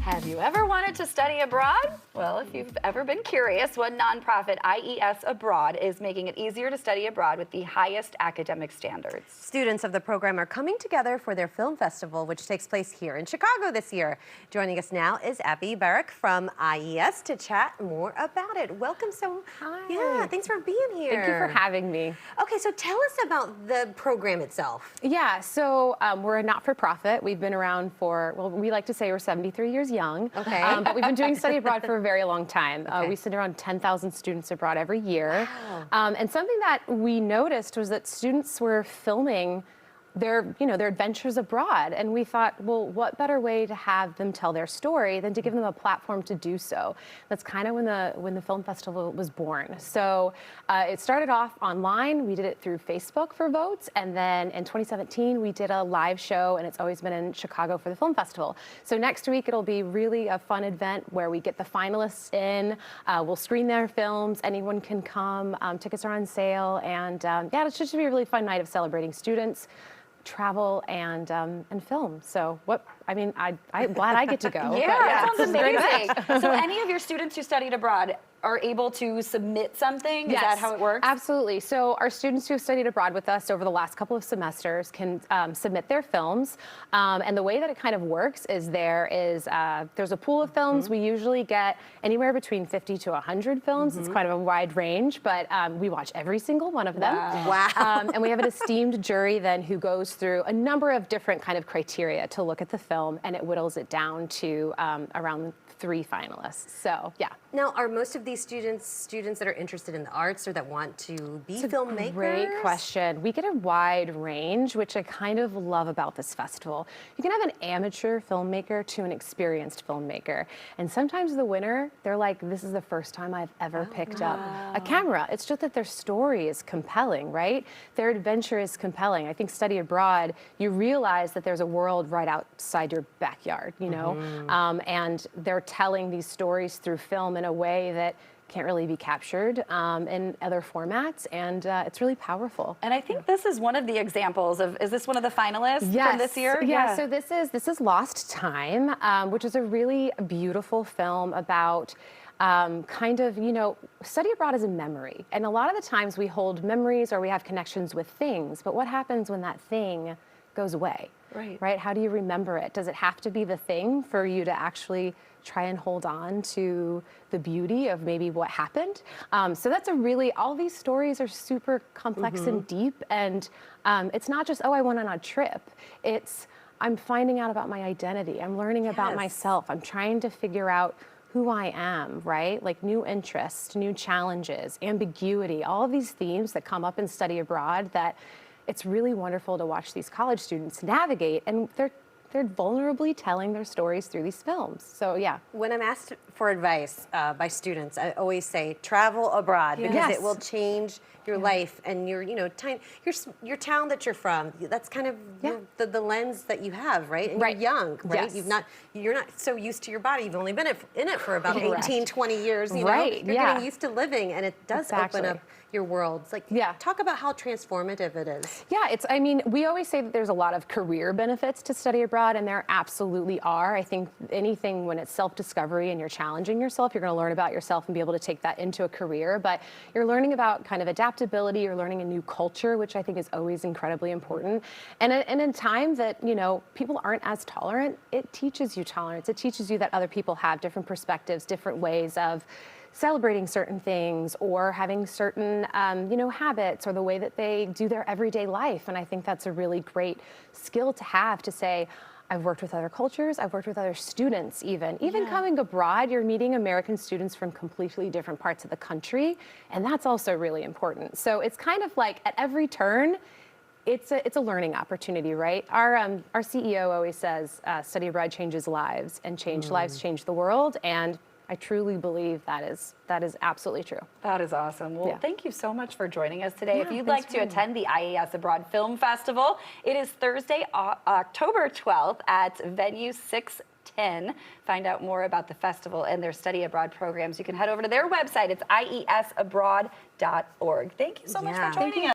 Have you ever wanted to study abroad? Well, if you've ever been curious, one nonprofit, IES Abroad, is making it easier to study abroad with the highest academic standards. Students of the program are coming together for their film festival, which takes place here in Chicago this year. Joining us now is Abby Barrick from IES to chat more about it. Welcome. Hi. Yeah, thanks for being here. Thank you for having me. Okay, so tell us about the program itself. Yeah, so we're a not-for-profit. We've been around for, well, we like to say we're 73 years young. Okay. But we've been doing study abroad for a very long time. Okay. We send around 10,000 students abroad every year. Wow. And something that we noticed was that students were filming their adventures abroad, and we thought, well, what better way to have them tell their story than to give them a platform to do so? That's kind of when the film festival was born. So it started off online. We did it through Facebook for votes, and then in 2017 we did a live show, and it's always been in Chicago for the film festival. So next week it'll be really a fun event where we get the finalists in. We'll screen their films. Anyone can come. Tickets are on sale, and yeah, it's just be a really fun night of celebrating students, travel, and film. So I'm glad I get to go. Yeah, that sounds amazing. So any of your students who studied abroad are able to submit something? Yes, Is that how it works? Absolutely. So our students who have studied abroad with us over the last couple of semesters can submit their films. And the way that it kind of works is there's a pool of films. We usually get anywhere between 50 to 100 films. It's kind of a wide range, but we watch every single one of them. Wow. And we have an esteemed jury then who goes through a number of different kind of criteria to look at the film, and it whittles it down to around 3 finalists. So yeah. Now, are most of these students that are interested in the arts or that want to be filmmakers? Great question. We get a wide range, which I kind of love about this festival. You can have an amateur filmmaker to an experienced filmmaker. And sometimes the winner, they're like, this is the first time I've ever picked up a camera. It's just that their story is compelling, right? Their adventure is compelling. I think study abroad, you realize that there's a world right outside your backyard, you know? And they're telling these stories through film in a way that can't really be captured in other formats, and it's really powerful. And I think this is one of the examles of, is this one of the finalists from this year? Yeah, so this is Lost Time, which is a really beautiful film about study abroad is a memory. And a lot of the times we hold memories or we have connections with things, but what happens when that thing goes away? Right? How do you remember it? Does it have to be the thing for you to actually try and hold on to the beauty of maybe what happened? So that's all these stories are super complex and deep, and it's not just, oh, I went on a trip. It's, I'm finding out about my identity. I'm learning about myself. I'm trying to figure out who I am, right? Like new interests, new challenges, ambiguity, all of these themes that come up in study abroad that it's really wonderful to watch these college students navigate, and they're vulnerably telling their stories through these films. So yeah. When I'm asked for advice by students, I always say travel abroad because it will change your life and your town that you're from. That's kind of the lens that you have, right? And you're young, right? Yes. You're not so used to your body. You've only been in it for about 18, 20 years. You know, Right, you're getting used to living, and it does open up your world. It's like, talk about how transformative it is. Yeah, we always say that there's a lot of career benefits to study abroad, and there absolutely are. I think anything when it's self-discovery and you're challenging yourself, you're going to learn about yourself and be able to take that into a career. But you're learning about kind of adaptability, you're learning a new culture, which I think is always incredibly important. And in a time that, people aren't as tolerant, it teaches you tolerance. It teaches you that other people have different perspectives, different ways of celebrating certain things or having certain, habits or the way that they do their everyday life. And I think that's a really great skill to have, to say, I've worked with other cultures, I've worked with other students even. Even coming abroad, you're meeting American students from completely different parts of the country, and that's also really important. So it's kind of like at every turn, it's a learning opportunity, right? Our CEO always says, study abroad changes lives, and lives change the world. And I truly believe that is absolutely true. That is awesome. Well, thank you so much for joining us today. Yeah, if you'd like to attend the IES Abroad Film Festival, it is Thursday, October 12th at Venue 610. Find out more about the festival and their study abroad programs. You can head over to their website. It's iesabroad.org. Thank you so much for joining us.